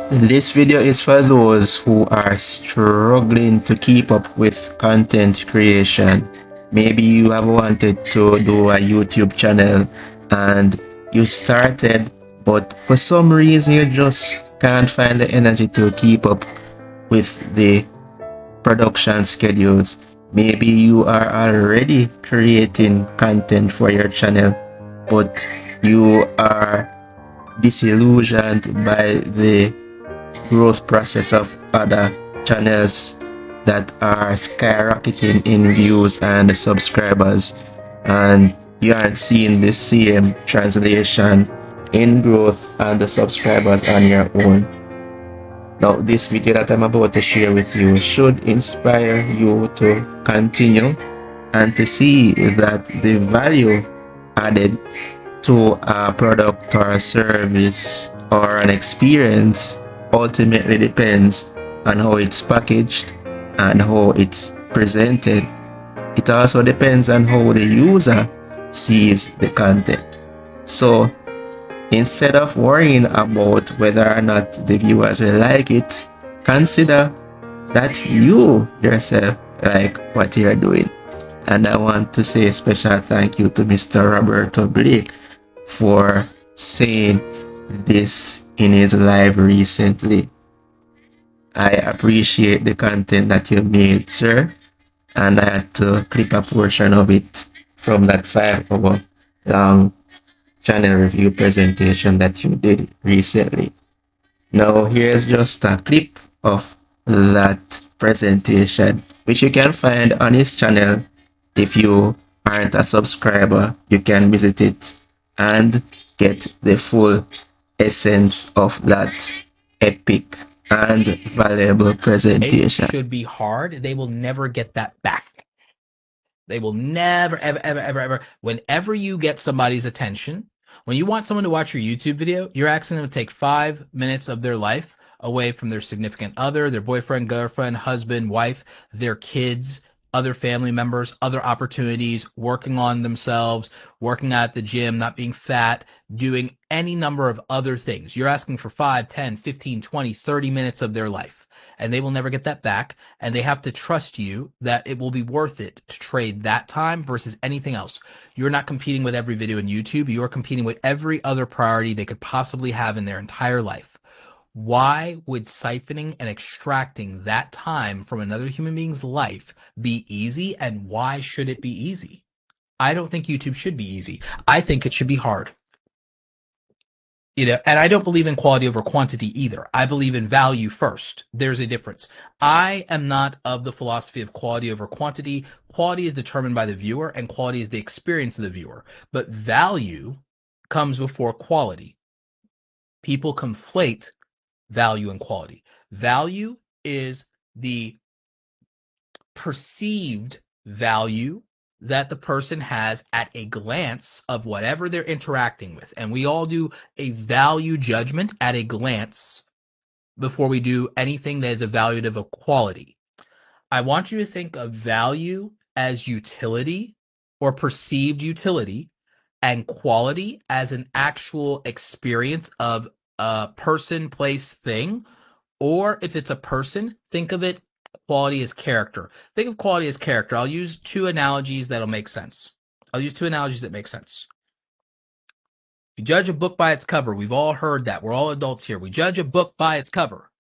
This video is for those who are struggling to keep up with content creation. Maybe you have wanted to do a YouTube channel and you started, but for some reason you just can't find the energy to keep up with the production schedules. Maybe you are already creating content for your channel, but you are disillusioned by the growth process of other channels that are skyrocketing in views and subscribers, and you aren't seeing the same translation in growth and the subscribers on your own. Now this video that I'm about to share with you should inspire you to continue and to see that the value added to a product or a service or an experience ultimately depends on how it's packaged and how it's presented. It also depends on how the user sees the content. So instead of worrying about whether or not the viewers will like it, consider that you yourself like what you're doing. And I want to say a special thank you to Mr. Roberto Blake for saying this in his live recently. I appreciate the content that you made, sir, and I had to clip a portion of it from that 5 hour long channel review presentation that you did recently. Now, here's just a clip of that presentation, which you can find on his channel. If you aren't a subscriber, you can visit it and get the full essence of that epic and valuable presentation. Should be hard. They will never get that back. They will never, ever, ever, ever, ever. Whenever you get somebody's attention, when you want someone to watch your YouTube video, you're asking them to take 5 minutes of their life away from their significant other, their boyfriend, girlfriend, husband, wife, their kids, other family members, other opportunities, working on themselves, working out at the gym, not being fat, doing any number of other things. You're asking for 5, 10, 15, 20, 30 minutes of their life, and they will never get that back, and they have to trust you that it will be worth it to trade that time versus anything else. You're not competing with every video on YouTube. You're competing with every other priority they could possibly have in their entire life. Why would siphoning and extracting that time from another human being's life be easy, and why should it be easy? I don't think YouTube should be easy. I think it should be hard. And I don't believe in quality over quantity either. I believe in value first. There's a difference. I am not of the philosophy of quality over quantity. Quality is determined by the viewer, and quality is the experience of the viewer. But value comes before quality. People conflate value and quality. Value is the perceived value that the person has at a glance of whatever they're interacting with. And we all do a value judgment at a glance before we do anything that is evaluative of quality. I want you to think of value as utility or perceived utility, and quality as an actual experience of a person, place, thing. Or if it's a person, think of it quality as character. Think of quality as character. I'll use two analogies that'll make sense. I'll use two analogies that make sense. You judge a book by its cover. We've all heard that. We're all adults here. We judge a book by its cover.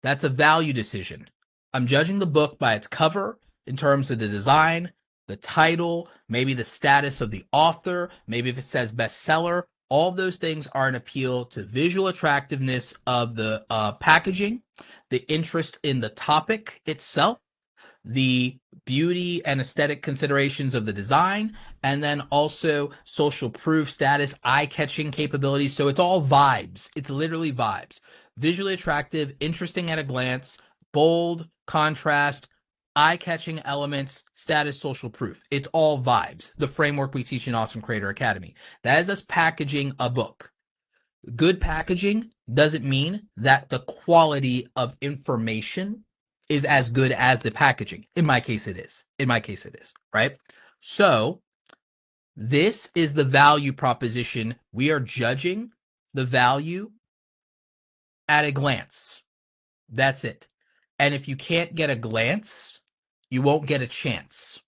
That's a value decision. I'm judging the book by its cover in terms of the design, the title, maybe the status of the author, maybe if it says bestseller. All of those things are an appeal to visual attractiveness of the packaging, the interest in the topic itself, the beauty and aesthetic considerations of the design, and then also social proof, status, eye-catching capabilities. So it's all vibes. It's literally vibes. Visually attractive, interesting at a glance, bold, contrast, eye-catching elements, status, social proof. It's all vibes. The framework we teach in Awesome Creator Academy. That is us packaging a book. Good packaging doesn't mean that the quality of information is as good as the packaging. In my case, it is. In my case, it is, right? So this is the value proposition. We are judging the value at a glance. That's it. And if you can't get a glance, you won't get a chance.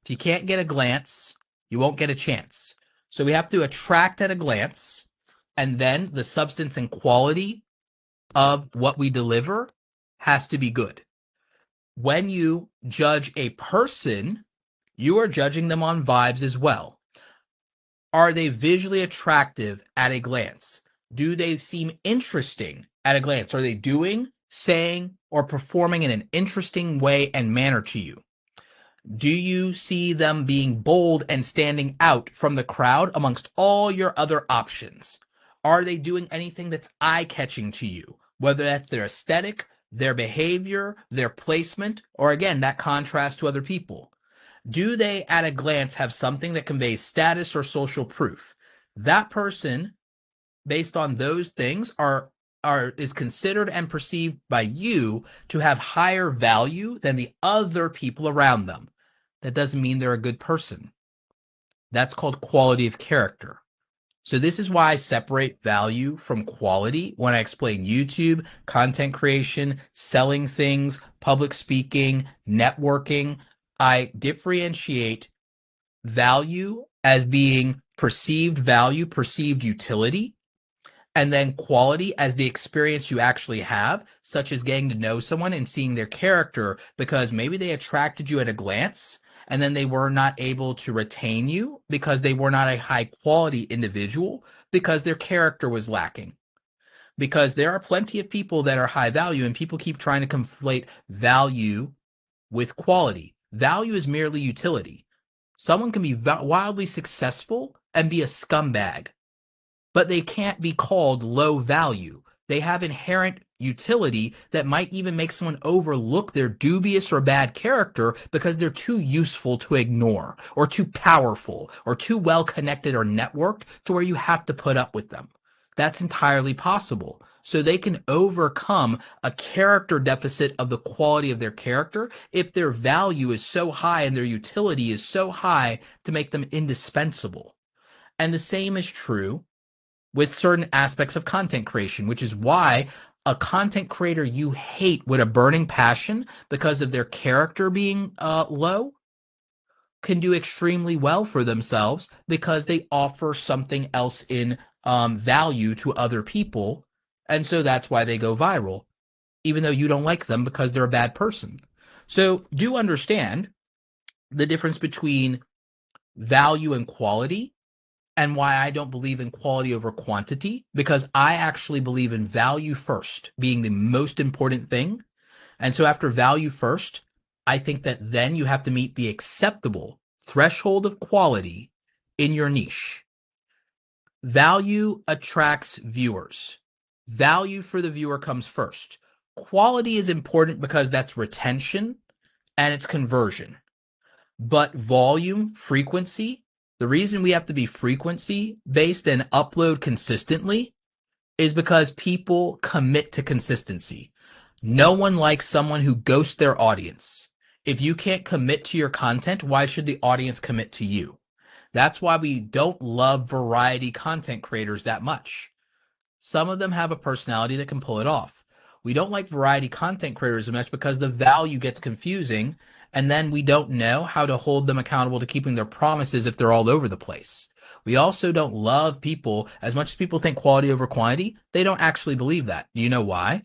If you can't get a glance, you won't get a chance. So we have to attract at a glance, and then the substance and quality of what we deliver has to be good. When you judge a person, you are judging them on vibes as well. Are they visually attractive at a glance? Do they seem interesting at a glance? Are they doing, saying, or performing in an interesting way and manner to you? Do you see them being bold and standing out from the crowd amongst all your other options? Are they doing anything that's eye-catching to you? Whether that's their aesthetic, their behavior, their placement, or again, that contrast to other people. Do they, at a glance, have something that conveys status or social proof? That person, based on those things, is considered and perceived by you to have higher value than the other people around them. That doesn't mean they're a good person. That's called quality of character. So this is why I separate value from quality when I explain YouTube, content creation, selling things, public speaking, networking. I differentiate value as being perceived value, perceived utility, and then quality as the experience you actually have, such as getting to know someone and seeing their character because maybe they attracted you at a glance and then they were not able to retain you because they were not a high quality individual because their character was lacking. Because there are plenty of people that are high value and people keep trying to conflate value with quality. Value is merely utility. Someone can be wildly successful and be a scumbag, but they can't be called low value. They have inherent utility that might even make someone overlook their dubious or bad character because they're too useful to ignore, or too powerful, or too well connected or networked to where you have to put up with them. That's entirely possible. So they can overcome a character deficit of the quality of their character if their value is so high and their utility is so high to make them indispensable. And the same is true with certain aspects of content creation, which is why a content creator you hate with a burning passion because of their character being low can do extremely well for themselves because they offer something else in value to other people. And so that's why they go viral, even though you don't like them because they're a bad person. So do understand the difference between value and quality, and why I don't believe in quality over quantity, because I actually believe in value first being the most important thing. And so after value first, I think that then you have to meet the acceptable threshold of quality in your niche. Value attracts viewers. Value for the viewer comes first. Quality is important because that's retention and it's conversion. But volume, frequency, the reason we have to be frequency based and upload consistently is because people commit to consistency. No one likes someone who ghosts their audience. If you can't commit to your content, why should the audience commit to you? That's why we don't love variety content creators that much. Some of them have a personality that can pull it off. We don't like variety content creators as much because the value gets confusing, and then we don't know how to hold them accountable to keeping their promises if they're all over the place. We also don't love people, as much as people think quality over quantity, they don't actually believe that. Do you know why?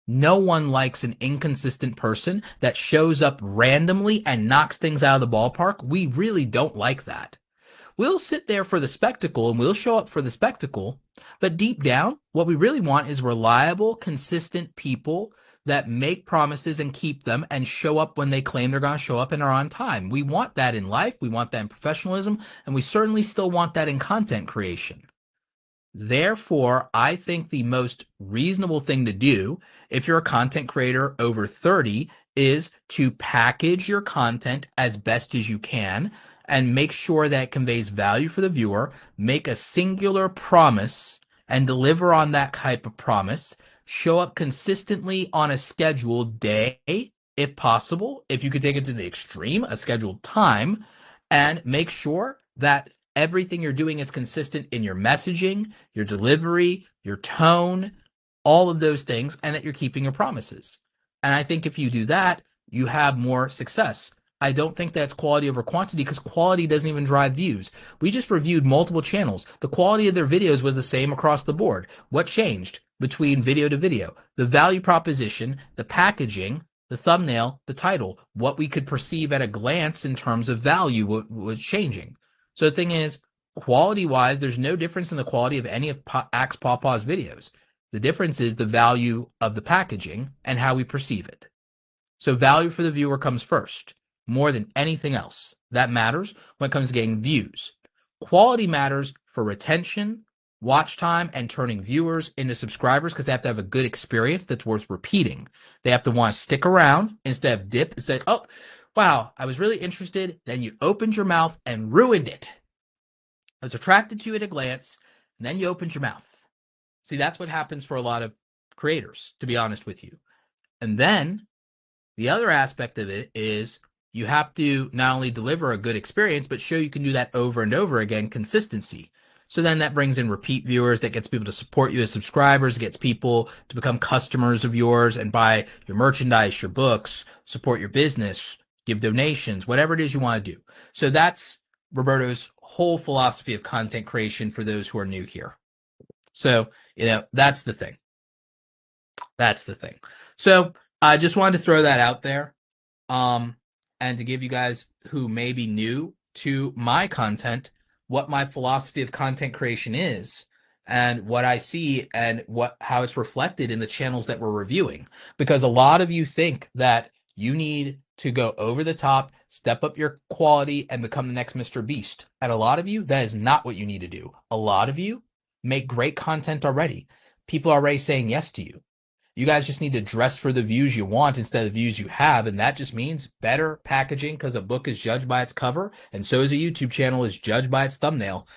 No one likes an inconsistent person that shows up randomly and knocks things out of the ballpark. We really don't like that. We'll sit there for the spectacle and we'll show up for the spectacle, but deep down, what we really want is reliable, consistent people that make promises and keep them and show up when they claim they're going to show up and are on time. We want that in life, we want that in professionalism, and we certainly still want that in content creation. Therefore, I think the most reasonable thing to do if you're a content creator over 30 is to package your content as best as you can and make sure that it conveys value for the viewer, make a singular promise and deliver on that type of promise, show up consistently on a scheduled day, if possible, if you could take it to the extreme, a scheduled time, and make sure that everything you're doing is consistent in your messaging, your delivery, your tone, all of those things, and that you're keeping your promises. And I think if you do that, you have more success. I don't think that's quality over quantity because quality doesn't even drive views. We just reviewed multiple channels. The quality of their videos was the same across the board. What changed between video to video? The value proposition, the packaging, the thumbnail, the title, what we could perceive at a glance in terms of value was changing. So the thing is, quality-wise, there's no difference in the quality of any of Axe Pawpaw's videos. The difference is the value of the packaging and how we perceive it. So value for the viewer comes first, more than anything else. That matters when it comes to getting views. Quality matters for retention, watch time, and turning viewers into subscribers because they have to have a good experience that's worth repeating. They have to want to stick around instead of dip and say, oh, wow, I was really interested. Then you opened your mouth and ruined it. I was attracted to you at a glance, and then you opened your mouth. See, that's what happens for a lot of creators, to be honest with you. And then the other aspect of it is you have to not only deliver a good experience, but show you can do that over and over again, consistency. So then that brings in repeat viewers, that gets people to support you as subscribers, gets people to become customers of yours and buy your merchandise, your books, support your business, give donations, whatever it is you want to do. So that's Roberto's whole philosophy of content creation for those who are new here. So, that's the thing. That's the thing. So I just wanted to throw that out there, and to give you guys who may be new to my content what my philosophy of content creation is and what I see and how it's reflected in the channels that we're reviewing. Because a lot of you think that you need to go over the top, step up your quality, and become the next Mr. Beast. And a lot of you, that is not what you need to do. A lot of you make great content already. People are already saying yes to you. You guys just need to dress for the views you want instead of the views you have, and that just means better packaging because a book is judged by its cover, and so is a YouTube channel is judged by its thumbnail.